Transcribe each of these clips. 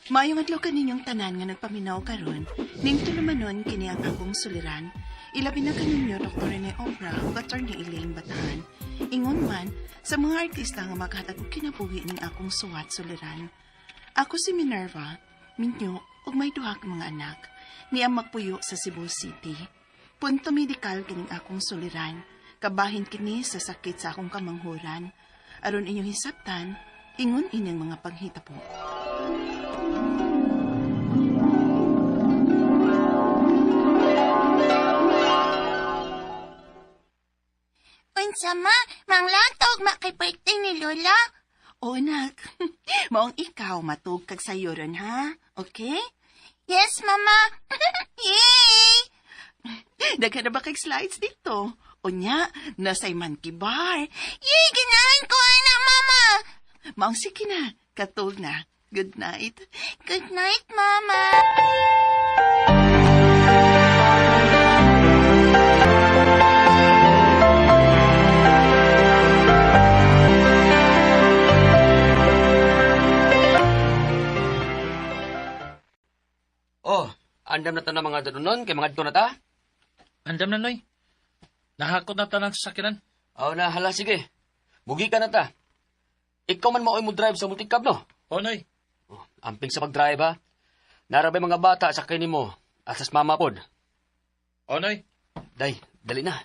Maayong adlaw kaninyong tanan nga nagpaminaw karon, ning tulumanon kini ang akong suliran. Ilabi na kaninyo Dr. Rene Obra ug Attorney Elaine Batahan. Ingon man sa mga artista nga maghatag og kinabuhi ning akong suwat suliran. Ako si Minerva, minyo ug may duha ka mga anak. Niyang magpuyo sa Cebu City. Punto medikal kining akong suliran. Kabahin kini sa sakit sa akong kamanghuran. Aron inyong hisabtan, ingon inyong mga panghitabo. Unsama, manglatog makipirte ni Lola. O anak, maong ikaw matug kag sayo ron ha? Okay? Yes, Mama. Yay! Daghan na ba kay slides dito? O nya, nasay monkey bar. Yay, ganahan ko na, Mama. Maong sige na, katog na. Good night. Good night, Mama. Oh, andam na ta na mga danunon, kay mga dito na ta? Andam na, Noy. Nahakot na tanan sa sakinan. Oh, na, hala, sige. Bugi ka na ta. Ikaw man maoy mo drive sa multicab, no? O, Noy. Oh, amping sa pag-drive, ha? Narabay mga bata sa kini mo, asas mama pod. O, Noy. Day, dali na.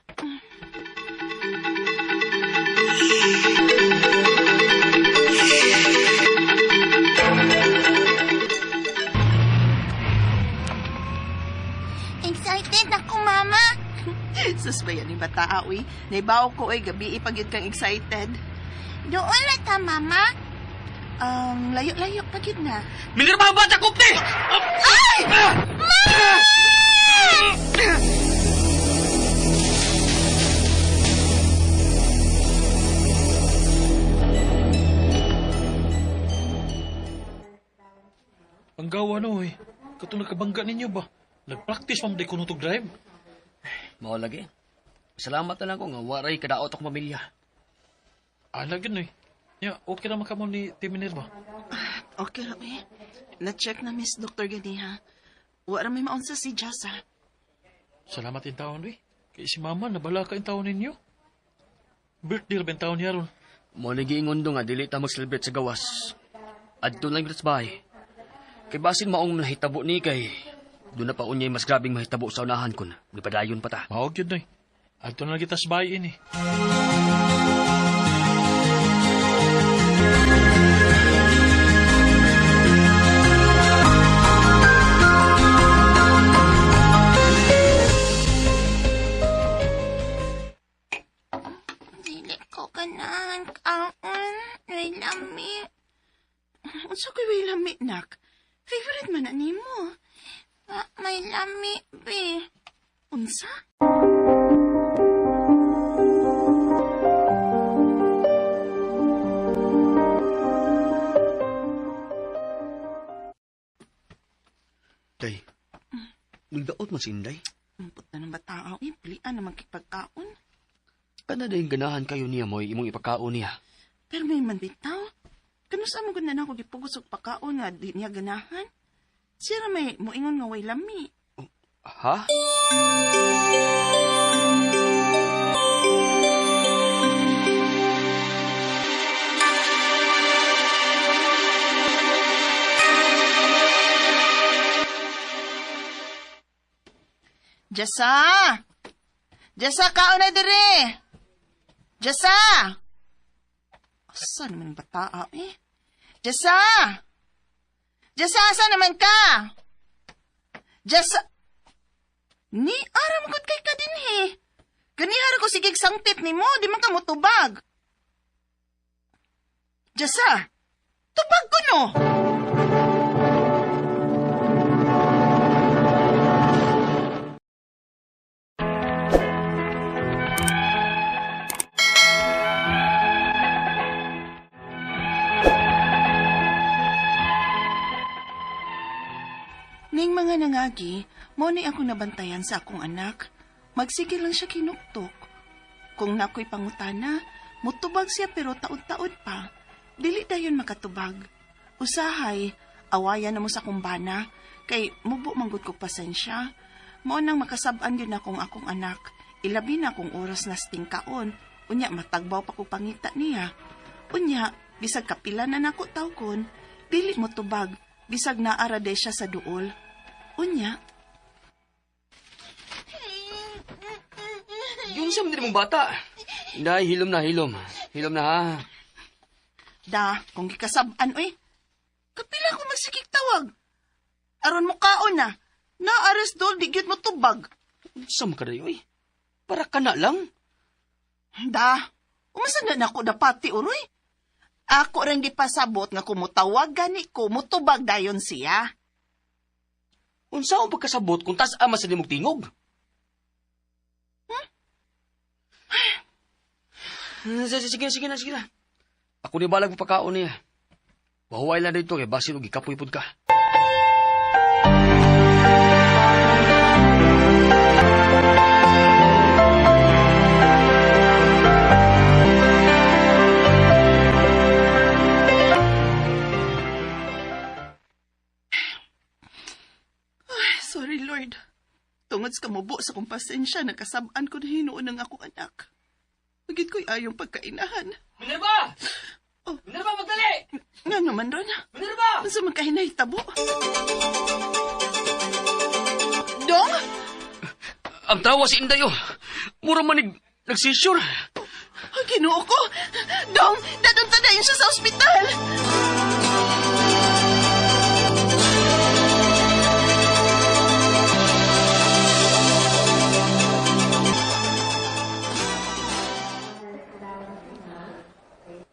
Excited ako, Mama. Sus ba yan yung bata, uy? Naibaw ko, gabi ipagyod kang excited. Doon na ta, Mama. Layo-layo pagyod na. Milir mga bata, kupte! Ay! Ang gawa, Noy. Katong nakabangga ninyo ba? Nag-practice mo di kunutog drive? Mao lagi. Salamat na lang ko nga waray kadaot ako mamilya. Alagin, Noy. Ya, okay naman ka mo ni Minerva. Okay lang, eh. Na-check na Miss Dr. Ganiha. Wala may maunsa si Jasa. Salamat yung taon, Noy. Kaya si Mama, nabala ka yung taon ninyo. Birthday rin taon niya ron. Mao lagi ingon do nga dili ta mag-celebrate sa gawas. Adto lang gid sa bahay. Kay basin maong nahitabo ni kay doon na pa unyay mas grabing mahitabo sa unahan kon. Gipadayon pa ta. Mahog yun, Noy. Adto na kita sa bahay ini. Dili ko ganahan kaon. May lami. Unsa ko'y way lami, nak? Favorite man na nimo. May lami, be. Unsa? Day. Nagdaot mo si Inday. Umpot na ng bata, uy. Pilian naman kay pagkaon. Kana day ganahan kayo niya mo imong ipakaon niya. Pero may man bitaw. Kano sa mo ganda na ako gipugos og pagkaon nga di niya ganahan? Sira may moingon nga way lami. Ha? Jasa! Jasa, kaon na dire! Jasa! Asa naman yung bata, eh? Jasa! Jasa, asa naman ka? Jasa! Ni, aram gud kay ka din, he. Ganihara ko sigig sangtip ni mo, di man ka mo tubag. Jasa! Tubag ko, no? Ning mga nangagi, mo ni ako nabantayan sa akong anak. Magsige lang siya kinuktok. Kung nako'y pangutana, mutubag siya pero taod-taod pa. Dili dayon makatubag. Usahay, Awayan na mo sa kumbana, kay mubo manggod ko pasensya. Mo nang makasab-an din akong akong anak, ilabi na akong oras na stingkaon, unya matagbaw pa ko pangita niya. Unya, bisag kapila na nako tawkon, dili mo tubag, bisag naarade siya sa duol. Unya, Yung sa mga mong bata. Inday, hilom na, hilom. Hilom na ha. da, kung gikasab-an, uy, kapila ko magsikik tawag. Aron mo kaon na, naares dol, digit mo tubag. Sa mga kadayo eh. Para ka na lang. Da, umasan na ako dapati, uroy. Ako rin di pasabot nga kumutawag gani ko, mutubag dayon siya. Unsa ang pagkasabot kung tas ama sa nimog tingog? Sige na. Ako ni balag pagkaon niya. Wahuway lang dito kay basin og ikapoy pud ka. Sorry, Lord. Tungod sa kamubo sa kong pasensya, nakasabaan ko na hinuon ng akong anak. Pagit ko'y ayong pagkainahan. Minerva! Oh. Minerva, magdali! Nga naman ron. Minerva! Masa magkahinay tabo? Dong? Ang tawa si Inday, oh. Mura manig nagsisure. Ginoo ko. Dong, dadunta na yun siya sa ospital.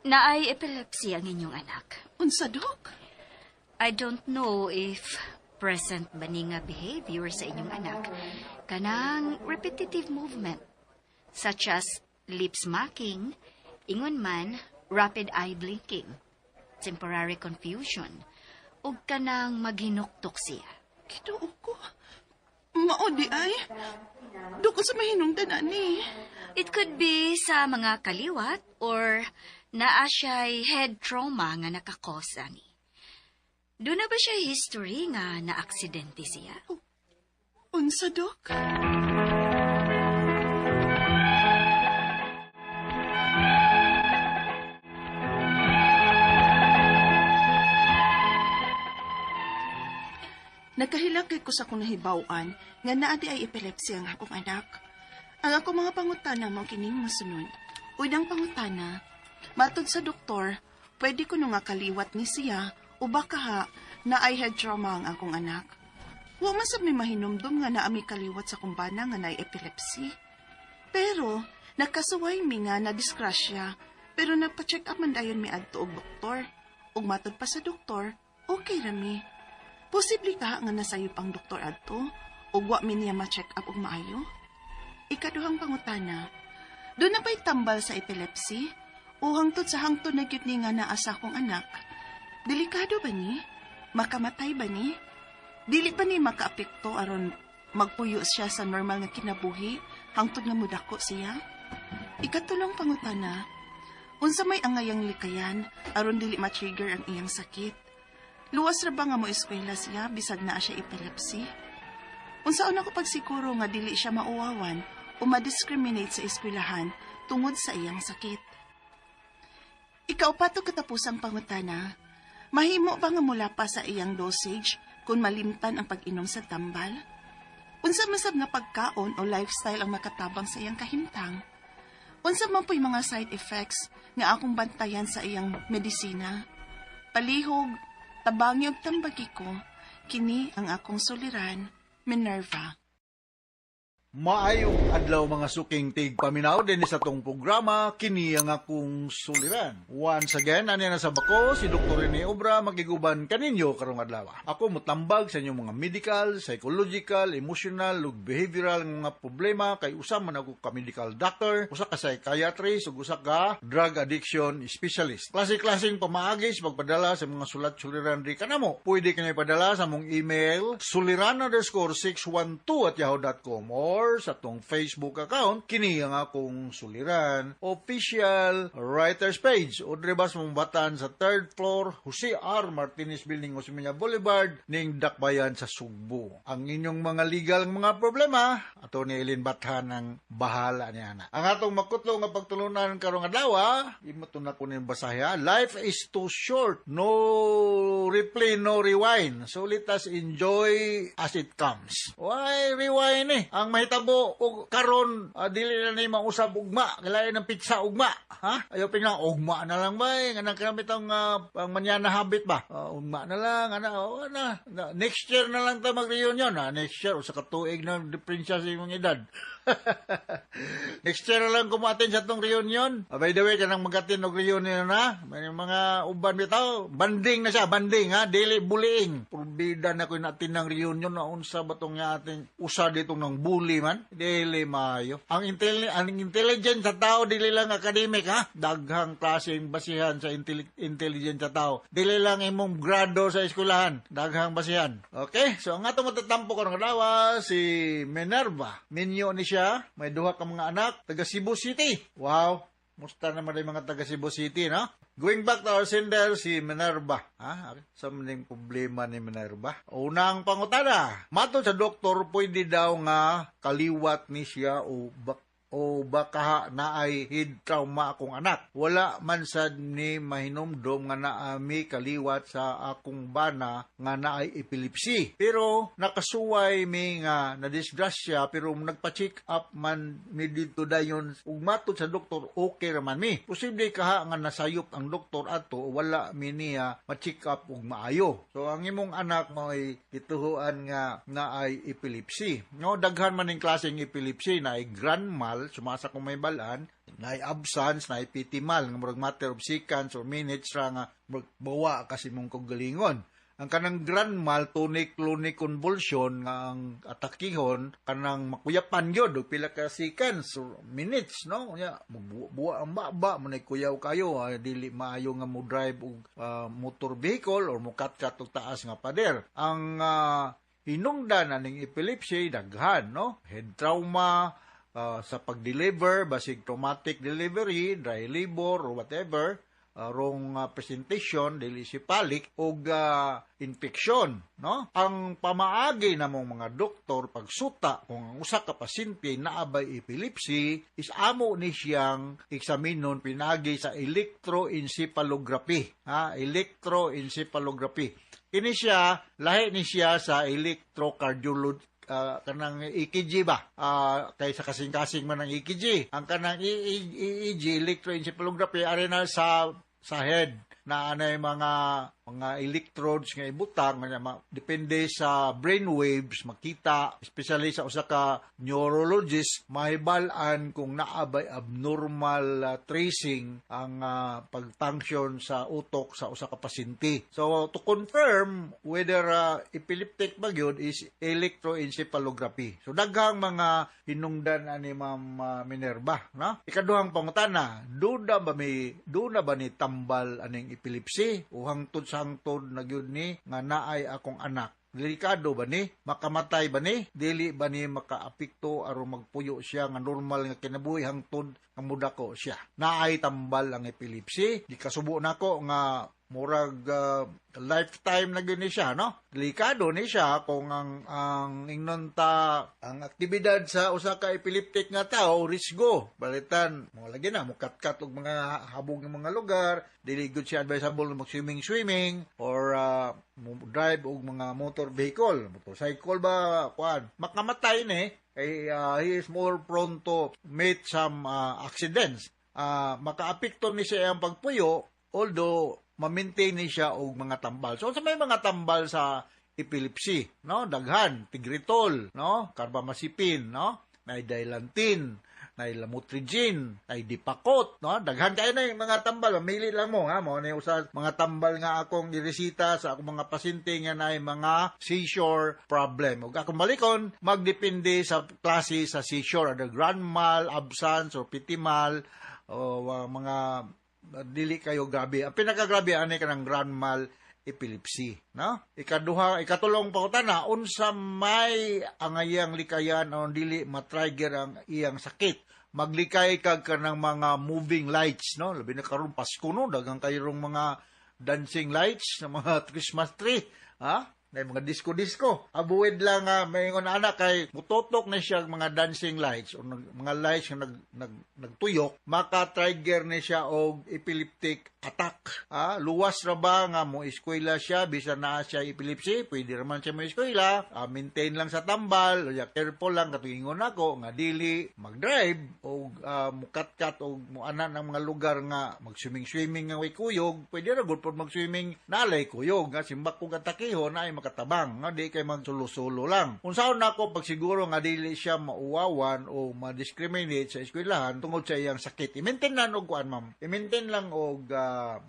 Naay epilepsy ang inyong anak. Unsa, Dok? I don't know if present ba ni nga behavior sa inyong anak. Kanang repetitive movement, such as lip smacking, ingon man, rapid eye blinking, temporary confusion, ug kanang maghinuktok siya. Ginoo ko. Maodi ay. Dok, sa mahinungdan ani. It could be sa mga kaliwat or naa siya'y head trauma nga nakakosa ni. Doon na ba siya history nga na-aksidente siya? Unsa, Dok? Nagkahilakay ko sa kong nahibawan nga naadi ay epilepsy ang akong anak. Ang akong mga pangutana mong kining masunod. Unang pangutana, matod sa doktor, pwede ko nga kaliwat ni siya o baka ha na ay head trauma ang akong anak. Wa man sab may mahinumdum nga naami kaliwat sa kumbana nga naay epilepsy. Pero nakasuway mi nga na disgrasya, pero nagpa-check up man dayon mi adto og doktor. Ug matod pa sa doktor, okay ra mi. Posible ka nga nasayop ang doktor adto ug wa mi niya ma-check up og maayo. Ikaduhang pangutana, doon na ba'y tambal sa epilepsy? O hangtod sa hangtod na gyud ni nga naa sa akong anak? Delikado ba ni? Makamatay ba ni? Dili ba ni makaapekto aron magpuyo siya sa normal nga kinabuhi hangtod nga mudako siya? Ikatulong pangutana, unsa may angayang likayan aron dili ma-trigger ang iyang sakit? Luwas ra ba nga mo eskwela siya bisag naa siya epilepsy? Unsaon ako pagsiguro nga dili siya mauwawan o ma-discriminate sa eskwelahan tungod sa iyang sakit? Ikaupato katapusang pangutana, mahimo ba nga mula pa sa iyang dosage kung malimtan ang pag-inom sa tambal? Unsa masab nga pagkaon o lifestyle ang makatabang sa iyang kahimtang? Unsa man po'y mga side effects nga akong bantayan sa iyang medisina? Palihog, tabangi og tambagi ko, kini ang akong suliran, Minerva. Maayong adlaw mga suking tigpaminaw din sa tong programa kini ang akong suliran. Once again, ani na sa bako si Dr. Rene Obra magiguban kaninyo karong adlaw. Ako mutambag sa inyong mga medical, psychological, emotional ug behavioral nga mga problema kay usa man ako ka medical doctor, usa ka psychiatrist ug usa ka drug addiction specialist. Klase-klaseng pamaagi sa pagpadala sa mga sulat suliran di kanamo. Pwede kanay padala sa mong email suliran_612@yahoo.com or or sa tong Facebook account, kini ang akong suliran, official writer's page. O dribas mong batan sa 3rd floor, Jose R. Martinez Building, Osmeña Boulevard, ning Dakbayan sa Sugbo. Ang inyong mga legal mga problema, ato ni Elin Bathan ang bahala niya na. Ang atong makutlo nga pagtulunan karong adlaw, imo to na kunin basahya. Life is too short. No replay, no rewind. So let us enjoy as it comes. Why rewind eh? Ang mahitabo og karon dili na ni mausab ugma, kalain ng pizza ugma. Ha? Ayo pinang ugma na lang ba? Nga kamit ang pang manyana habit ba? Ugma na lang next year na lang ta mag-reunion. Next year usa ka tuig na diferensya sa imong edad. Next year na lang kumatin sa tong reunion. By the way, kanang magatin og reunion na. May mga uban bitaw, banding na siya, banding ha, dili bullying. Purbida na ko natin ng reunion na unsa ba tong ating usa ditong ng bully man. Dili maayo. Ang intelligence sa tao dili lang academic ha. Daghang klaseng basihan sa intelligence sa tao. Dili lang imong grado sa eskwelahan. Daghang basihan. Okay? So ang atong matatampo karong adlaw si Minerva. Minyo ni siya, may duha ka mga anak, taga Cebu City. Wow, musta naman yung mga taga Cebu City, no? Going back to our sender, si Minerva. Sa maning problema ni Minerva. Unang pangutana, matod sa doktor, pwede daw nga kaliwat ni siya o baka naay head trauma akong anak. Wala man sad ni mahinomdom nga naami kaliwat sa akong bana nga naay epilepsy. Pero nakasuway mi nga nadisgrasya pero nagpa-check up man mi dito dayon ug matod sa doktor okay ra man mi. Posible kaha nga nasayop ang doktor ato wala mi niya ma-check up ug maayo. So ang imong anak mo ay gituhuan nga naay epilepsy. No, daghan man ning klaseng epilepsy naay grand mal sumasa kung may balaan, naay absence, naay pitimal, nga murag matter of seconds or minutes ra nga bawa kasi mong kagalingon. Ang kanang grand mal, tonic-clonic convulsion nga ang atakihon, kanang makuyapan yun, o pila ka seconds or minutes, no? Buwa ang baba, manay kuyaw kayo, dili maayo nga mo drive og motor vehicle or mo kat-kat og taas nga pader. Ang hinungdan aning epilepsy, daghan, no? Head trauma, sa pag-deliver, basig traumatic delivery, dry labor, or whatever, wrong presentation, dili sipalik, o infection. No? Ang pamaagi namong mga doktor, pagsuta, kung ang usa ka pasyente naabay epilepsy, is amo ni siyang eksaminon pinagi sa electroencephalography. Electroencephalography. Kini siya, lahi ni siya sa electrocardiology, kanang EKG ba? Kaysa kasing-kasing man ang EKG. Ang kanang EEG, electroencephalography, arena sa head na anay mga electrodes nga ibutang depende sa brain waves makita especially sa usa ka neurologist mahibal-an kung naabay abnormal tracing ang pag-function sa utok sa usa ka pasyente. So to confirm whether epileptic ba gyud is electroencephalography. So daghang mga hinungdan ani Ma'am Minerva, no? Ikaduhang pangutana, duda ba ni tambal aning epilepsy o hangtod sa hangtod na gyud ni nga naay akong anak? Delikado ba ni? Makamatay ba ni? Dili ba ni makaapekto aron magpuyo siya nga normal nga kinabuhi hangtod nga mudako siya? Naay tambal ang epilepsy. Di kasubo nako nga murag lifetime na gyud ni siya, no? Delikado ni siya kung ang ingnon ta ang aktibidad sa usa ka epileptic nga tao risgo. Balitan mo lagi na mo kat-kat og mga habog ng mga lugar, dili gyud siya advisable mag-swimming or mo drive og mga motor vehicle, motorcycle ba kuan. Makamatay ni kay he is more prone to meet some accidents. Makaapekto ni siya ang pagpuyo although ma-maintain ni siya og mga tambal. So sa may mga tambal sa epilepsy, no? Daghan, tigritol, no? Carbamazepine, no? Nay dilantin, nay lamotrigine, nay dipakot, no? Daghan kayo na yung mga tambal. Mamili lang mo, ha? Mo na usa mga tambal nga akong iresita sa akong mga pasyente nga nay mga seizure problem. Ug akong balikon, magdepende sa klase sa seizure, ada grand mal, absence, or pitimal, o mga dili kayo grabe. Ang pinakagrabe ani kanang grand mal epilepsy, no? Ikatulong pangutana, unsa may angayang likayan o dili matrigger ang iyang sakit. Maglikay kag kanang mga moving lights, no? Labi na karon Pasko, no? Dagang kayong mga dancing lights na mga Christmas tree, ha? Na mga disco-disco. Abuid lang nga mayingon anak kay mutotok na siya mga dancing lights o mga lights nga nagtuyok, maka-trigger na siya og epileptic attack. Luwas ra ba nga mo eskwela siya bisan naa siya epilepsy, pwede raman siya mo eskwela. Maintain lang sa tambal, careful lang katuingon ako nga dili mag-drive o mukat-kat o muanan ang mga lugar nga mag-swimming nga way kuyog, pwede ra gud pod mag-swimming nalay kuyog nga simbak kung katakihon ay makatabang nga di kay magsulo-sulo lang. Unsaon nako pag siguro nga dili siya mauwawan o ma-discriminate sa eskwelahan tungod sa iyang sakit. I-maintain lang og kuan ma'am. I-maintain lang og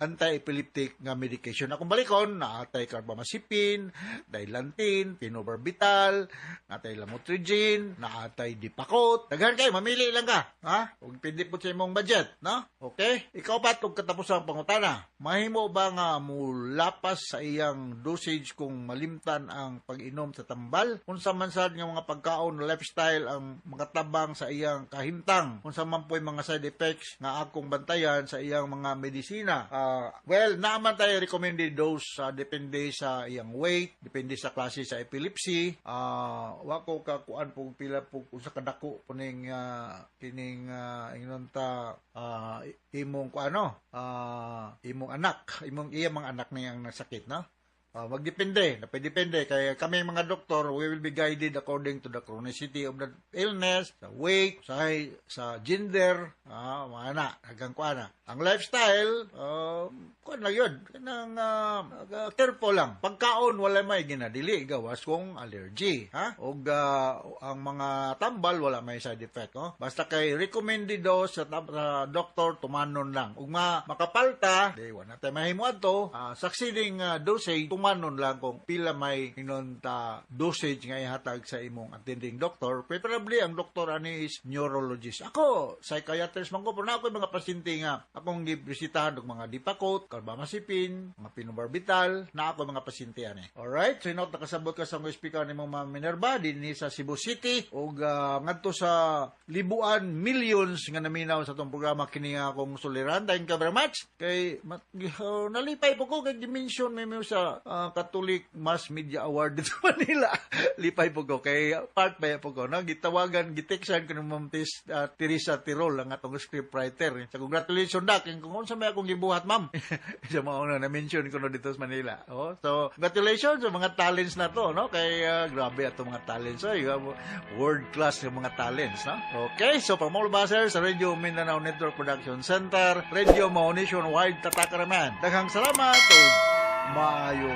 anti-epileptic nga medication. Akong balikon naatay carbamazepine, dilantin, phenobarbital, naatay lamotrigine, naatay dipakot. Daghan kay mamili lang ka, ha? Ug pindi po sa imong budget, no? Okay? Ikaw ba og katapusang pangutana? Mahimo ba nga mulapas sa iyang dosage kung malimtan ang pag-inom sa tambal? Unsa man sad nga mga pagkaon o lifestyle ang makatabang sa iyang kahimtang? Unsa man po'y mga side effects nga akong bantayan sa iyang mga medisina? Well, naaman tayo recommended dose depende sa iyang weight, depende sa klase sa epilepsy. Wako ka kuan po pila po sa kadako puning kining ingnon ta imong kuano imong anak, iya mga anak niyang nasakit, no? Magdepende, napidepende. Kaya kami mga doktor, we will be guided according to the chronicity of the illness, sa weight, sa gender, mga anak, hanggang kuana. Ang lifestyle, kuan lang yun. Kanang careful lang. Pagkaon, wala may ginadili, gawas kung allergy. O ang mga tambal, wala may side effect. No? Basta kay recommended dose sa doktor, tumanon lang. Ug makapalta, di wala tayo mahimuan to, succeeding dosage, tumanon lang kung pila may ta dosage nga ihatag sa imong attending doctor. Preferably, ang doktor ani is neurologist. Ako, psychiatrist man ko, pero na ako yung mga pasyente nga akong gibisitahan og mga dipakot, carbamazepine, mga phenobarbital, na ako mga pasyente ani. Alright, so inote nakasabot ka sa mga speaker ni mga Minerva dinhi sa Cebu City ug ngadto sa libuan, millions nga naminaw sa tong programa kini nga akong suliran. Thank you very much. Kay nalipay po ko kay dimension may sa Catholic Mass Media Award dito sa Manila. Lipay po ko kay part pa po ko no gitawagan giteksan ko ni Ma'am Teresa Tirol ang atong scriptwriter. So congratulations dak kung unsa may akong gibuhat ma'am. Sa mga na mention ko no dito sa Manila. So congratulations sa mga talents na to no kay grabe ato mga talents. World class yung mga talents no. Okay, so from all basers sa Radio Mindanao Network Production Center, Radio Mao Nationwide Tatakaraman. Daghang salamat o maayong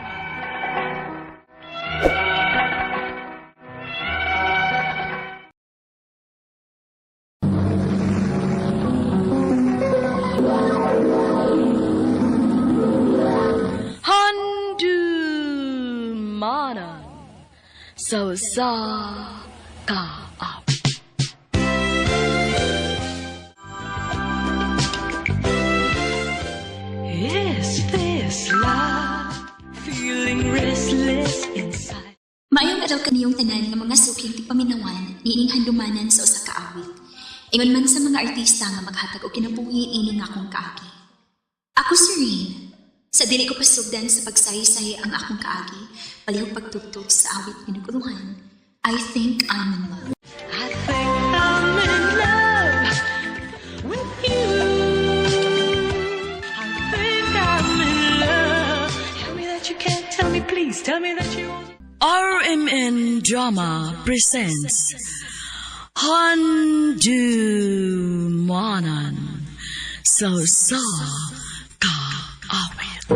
Handumanan so sa ka up. Is this love? Feeling restless inside. Maayong adlaw kaniyong tanan nga mga suking tipaminawan niining handumanan sa usa ka awit. Ingon man sa mga artista nga maghatag og kinabuhi ining akong kaagi. Ako si Rain. Sa dili ko pasugdan sa pagsaysay ang akong kaagi, palihog pagtugtog sa awit pinuguluhan. I think I'm in love. I think I'm in love with you. I think I'm in love. Tell me that you can't, tell me please, tell me that you won't. RMN Drama presents Handumanan so sa ka awit.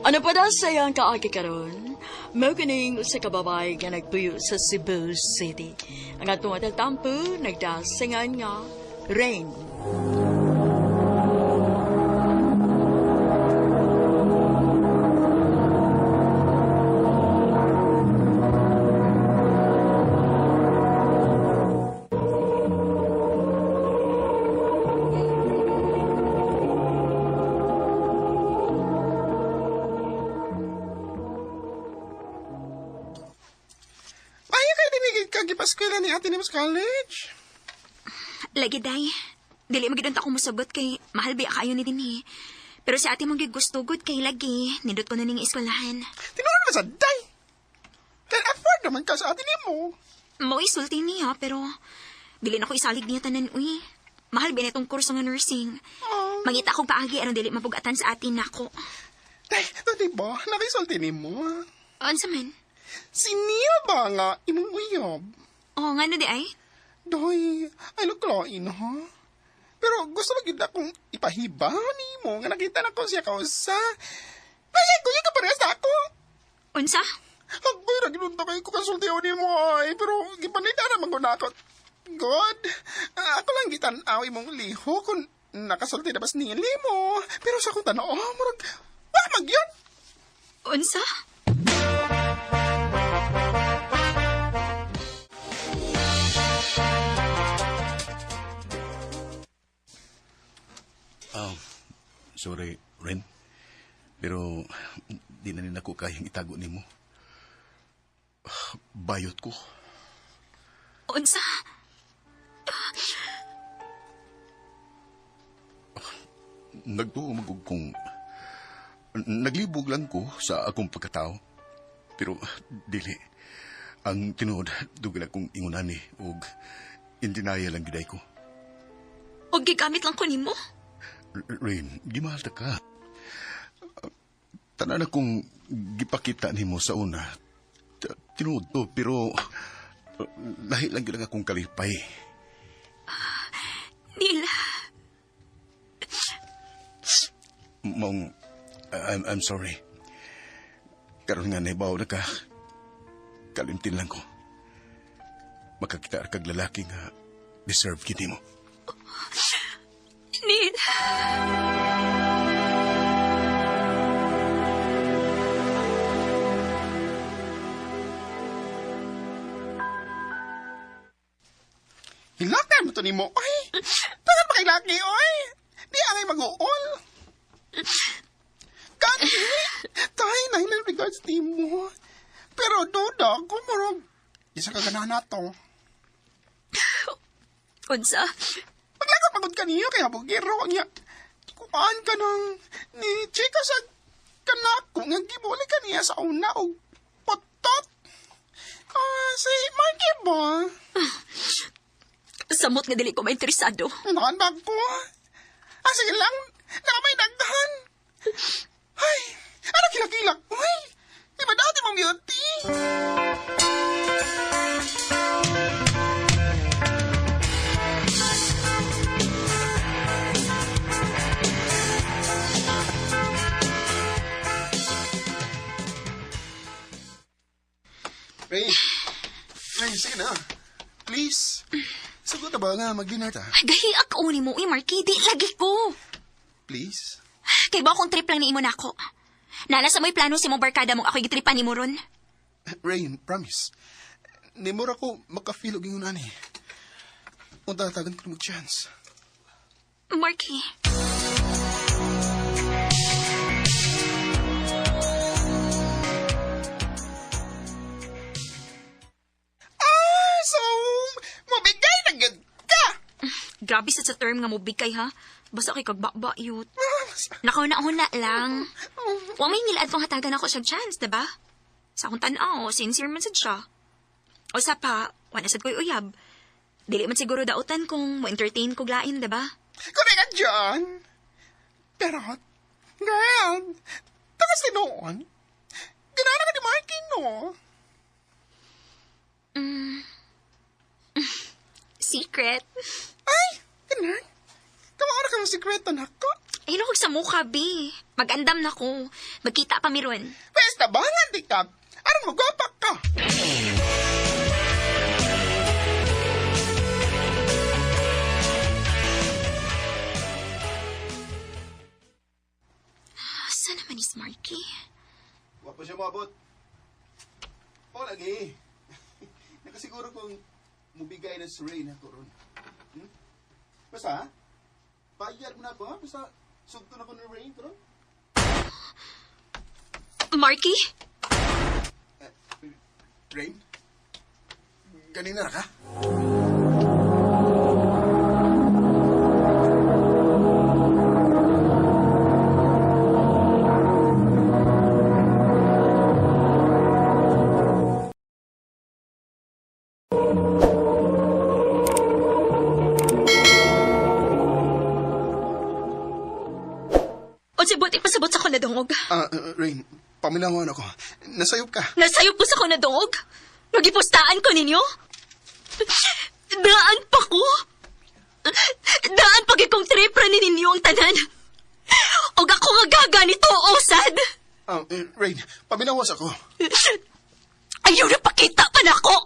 Ano pa daw sa iyang kaagi karon? Mao kining sa kababay nga nagpuyo sa Cebu City. Ang atong atatampo nagdasingan nga Rain. eskwela ni ate ni mas college. Lagi, day. Dili magidunta ko musugot kay mahal biya kayo ni dinhi. Pero si ate mong gigustugod kay lagi. Nindot ko na ning eskwelahan. Tinuod naman sa day. Can afford naman ka sa ate ni mo. Mao isulti niya, pero dili na ko isalig niya tanan, uy. Mahal biya itong kurso nga nursing. Mangita akong paagi aron dili mapugatan sa atin nako. Day, ito diba? Nakisulti ni mo. Unsa man? Si Nia ba nga imong uyab? Oh, nga no di ay? Doy, ay lukloin ha? Pero gusto magiging akong ipahiba ni mo nga nakita na ko siya kausa. Kasi kuya ka parehas na ako. Unsa? Agoy, naginunta kayo ko kasultiyo ni mo ay. Pero gipanita naman ko na ako. God, ako lang gitanaw imong liho kung nakasulti na bas nili mo. Pero sa akong tanaw, marag, magyot. Unsa? Sorry, Ren. Pero di na rin ako kayang itago ni mo. Bayot ko. Unsa? Nagtuo magug kong naglibog lang ko sa akong pagkatao. Pero dili. Ang tinuod, dugal akong ingunani o indinaya lang giday ko. O gigamit lang ko nimo? Rain, gimahal ta ka. Tanan akong gipakita nimo sa una. Tinuod to, pero lahi lang gila akong kalipay. Nila. Mong, I'm sorry. Karon nga naibaw na ka. Kalimtin lang ko. Makakita kag lalaki nga deserve gini mo. Nila. Hilaktan mo to ni mo, oy. Tagal pa kay laki, oy. Di angay mag-uol. Kani, tayo na ilang regards ni mo. Pero duda, kumurog. Isa ka ganahan na to. Unsa? Paglagot pagod ka niyo, kaya bugiro niya. Kumaan ka ng ni chika sa kanako nga gibuli ka niya sa una o potot. Si Marky ba? Samot nga dili ko mainteresado. Nakan ba ko? Sige lang, nakamay dagdahan. Ay, ano kilakilak? Uy, iba dati mong beauty. Ray, sige na. Please. Sagot na ba nga mag-dinner ta? Gahi ako ni mo, Marky. Di lagi ko. Please? Kay ba akong trip lang ni imo na ako? Nalasa mo'y plano si mong barkada mong ako'y gitripan ni mo ron. Rain, promise. Nimura ko makafeel og ingon ani. Unta tagan ko mag-chance. Marky. So, mabigay na gud ka! Grabe sa term nga mo bigay ha. Basta kay kagbakbayot. Nakauna-una lang. Huwag may nilad kong hatagan ako siya chance, diba? Sa akong tanaw, sincere man sad siya. O sa pa, wala sad ko'y uyab. Dili man siguro dautan kung mo-entertain ko glain, diba? Kung ka dyan. Pero, girl, takas ni noon. Ginana ka ni Marky, no? Secret. Ay, ganun. Kamara ka ng sikreto na ko. Ay, huwag sa mukha, B. Mag-andam na ko. Magkita pa miron. Pwes na ba nga, di ka? Anong magapak ka? Saan naman is Marky? Wa pa siya mabot. O lagi. Nakasiguro kong mubigay na si Ray na ko ron. Basta, ha? Payad mo na ako, ha? Basta, sugto na ko ni Ray ko ron. Marky? Rain? Kanina ra ka? O si buti pasabot sa ko na dungog. Rain, paminawan ako. Nasayop ka. Nasayop ko sa ko na dungog. Nagipustaan ko ninyo. Daan pa ko. Daan pag ikong tripra ni ninyo ang tanan. O ako nga gaga nito, osad. Rain, paminawas ako. Ayaw na pakita pa na ako.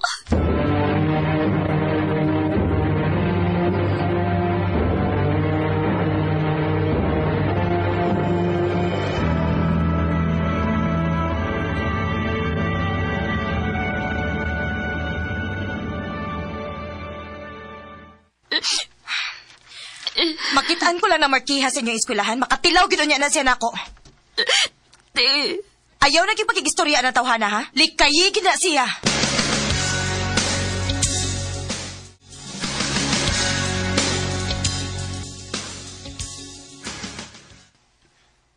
Makitaan ko lang na markiha sa inyong eskwelahan. Makatilaw gito niya na siya nako. Ayaw na yung pakigistorya na tawhana, ha? Likayi gina siya.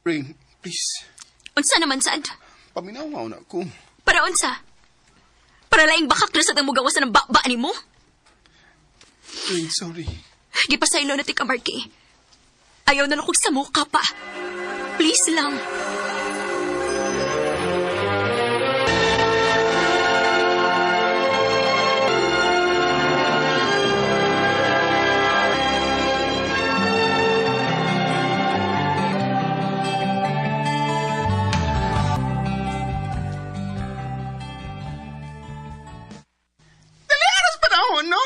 Rain, please. Unsa naman sad? Paminawa na ako. Para unsa? Para laing bakak na sa tang mugawasan ng baba ni mo? Rain, sorry. Gipasaylo na ti ka, Marky. Ayaw na lang kong sa mukha pa. Please lang. Dali, aras panahon, no?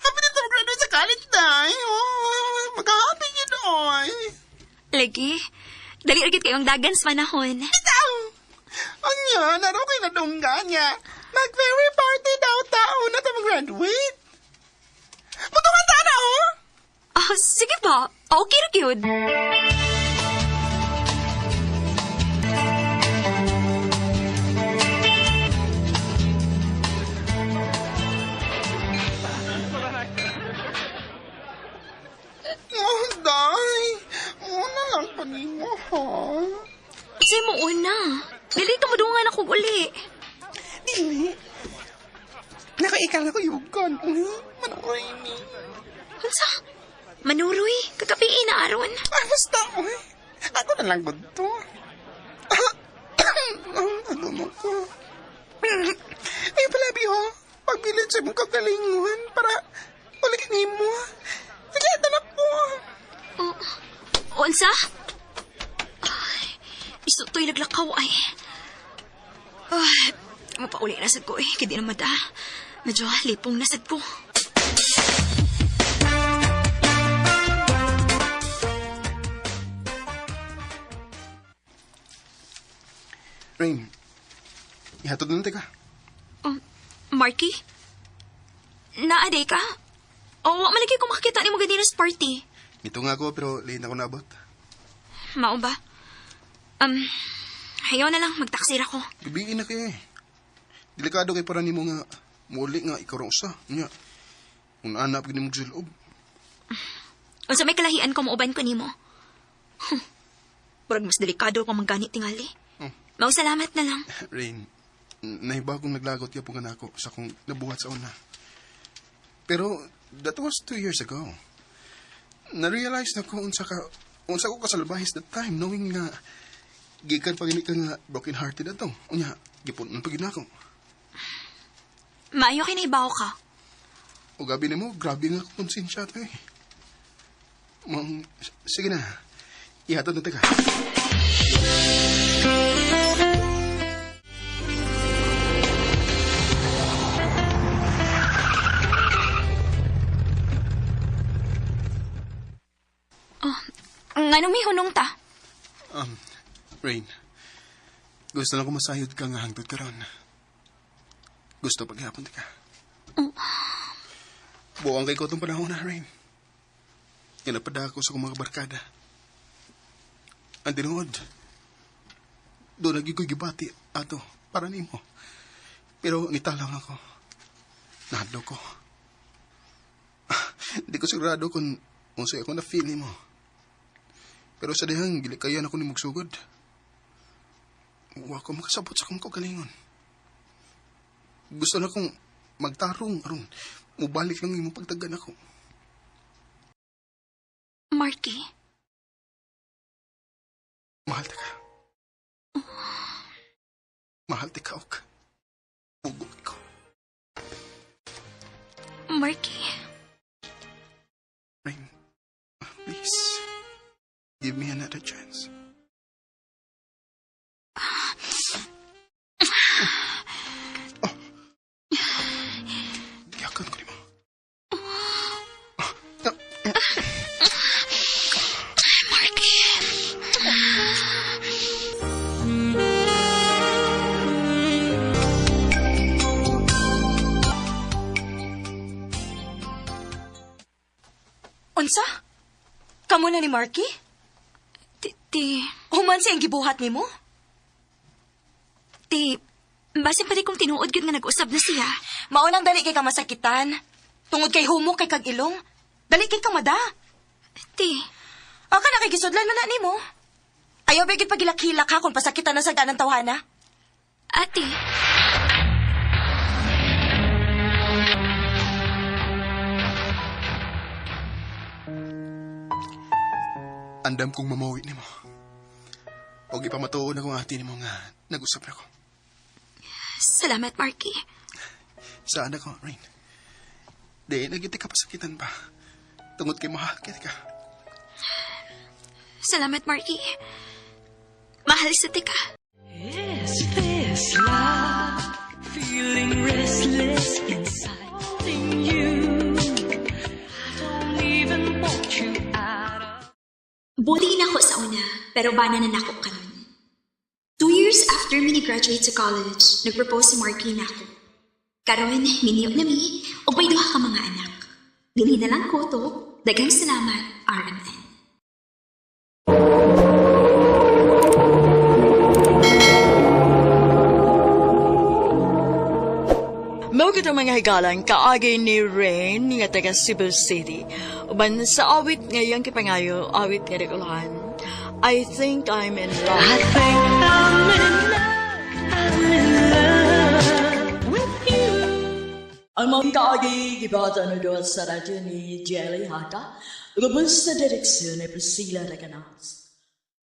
Happy na tayo graduate sa college tayo. Mag-happy yun, oy. Lagi, dali agad kayong dagan sa manahon. Itaw! Ang yan, naro kayo na dungga niya. Mag-very party daw tao na tayo mag-graduate. Butungan ta na, oh! Sige ba? Okay ra gyud. Oh, day. Una lang pa ni mo, ha? Say mo una. Dili ka madungan ako uli. Dili. Nakaikal ako yugon. Manoy ni. Unsa? Manuroy, kagabi na aron. Ay, basta, oy. Ako na lang gusto. Ano mo ko? Ay, palabi, ho. Pagbilid sa mong kagalingon para ulikin mo. Sige, tanak po. Unsa? Ay, iso to'y naglakaw ay. Ay, mapauli na sad ko eh. Kaya di na mada. Medyo lipong na sad ko. Rain, ihatod na ka. Marky? Naaday ka? O, malagi ko makakita ni mo gadinas party. Ito nga ako, pero late na ako naabot. Mao ba? Ayaw na lang, magtaksir ako. Gabiin na kayo eh. Delikado kay para ni mo nga muli nga ikaw rin usa. Nga, kung anak gini mo sa loob. Unsa may kalahian ko mauban ko nimo. Parang mas delikado pa mangganit tingali. Mau salamat na lang. Rain, nahiba kong naglagot ka po nga nako sa kong nabuhat sa una. Pero, that was 2 years ago. Na-realize na ko unsa ko kasalbahis that time, knowing nga gikan pag ka nga broken-hearted ato. Unya, gipon ng pagin ako. Maayo kinibaw ka. O gabi na mo, grabe nga konsensya to eh. Sige na. Ihatod na taga. Nga may hunong ta? Rain, gusto lang ko masayod ka nga hangtod ka ron. Gusto paghapon ka. Buwang kay ko itong panahon na, Rain. Inapada ako sa kong mga barkada. Ang tinuod, doon lagi ko'y gibati ato para nimo. Pero nitalang ako. Nahadlo ko. Hindi ko sigurado kung unsay ako na feel mo. Pero sa dihang gili kaya na ko ni magsugod. Wa ko makasabot sa kong kaugalingon. Gusto na kong magtarong aron mubalik lang yung pagtagan ako. Marky, Mahal ta ka. Mahal ti ka, og ugot ko. Marky, Rain, please, give me another chance. Giyakan ko ni mo. Unsa? Kamu na ni Marky? Human siya ang gibuhat ni mo? basin pa di kong tinuod yun nga nag-usab na siya. Maunang dali kay ka masakitan. Tungod kay humok kay kag ilong. Dali kay ka mada. Aka na kay gisudlan man na ni mo. Ayaw bigit pagilak-hilak ha kung pasakitan na sa ganang tawhana. Ate. Andam kong mamawi ni mo. O ipamatuon akong ati ni mo nga nag-usap na ko. Salamat, Marky. Saan ako, Rain? Di, nagiti ka pasakitan pa. Tungod kay mahal kita ka. Salamat, Marky. Mahal sa tika. Is this love? Feeling restless inside you. I don't even want you out of. Buti na ako sa una, pero bana na nako karon. 2 years after me graduate sa college, nag-propose si Marky na ako. Karon, miniyok na mi, o may duha ka mga anak. Dili na lang ko to, daghang salamat, RMN. Mao kita mga higalang kaagay ni Rain nga taga Cebu City. Uban sa awit ngayang kipangayo, awit nga regulahan. I think I'm in love. I think I'm in love with you. Ang mga kaagay gibata na doon sa radyo ni Jelly Hata, gabos sa direksyon ni Priscilla Raganas.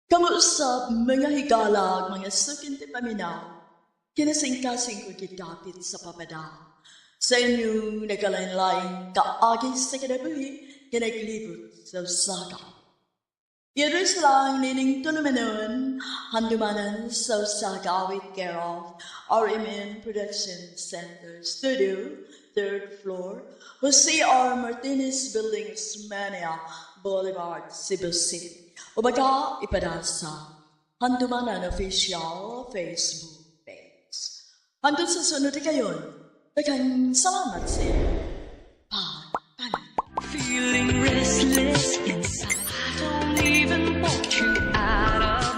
Kamuusap mga higalag, mga sukin ti paminaw, kinasingkasing ko kitapit sa papada. Sa inyong nagkalain-lain kaagay sa kinabuhi, kinaglibot sa usaga. Yeros lang nining tulumanon, handumanan sa usaga with care of RMN Production Center Studio, 3rd floor, Jose R. Martinez Building, Osmania Boulevard, Cebu City. O baka ipadasa, handumanan official Facebook page. Handun sa sunod kayon, daghang salamat sa iyo. Feeling restless inside.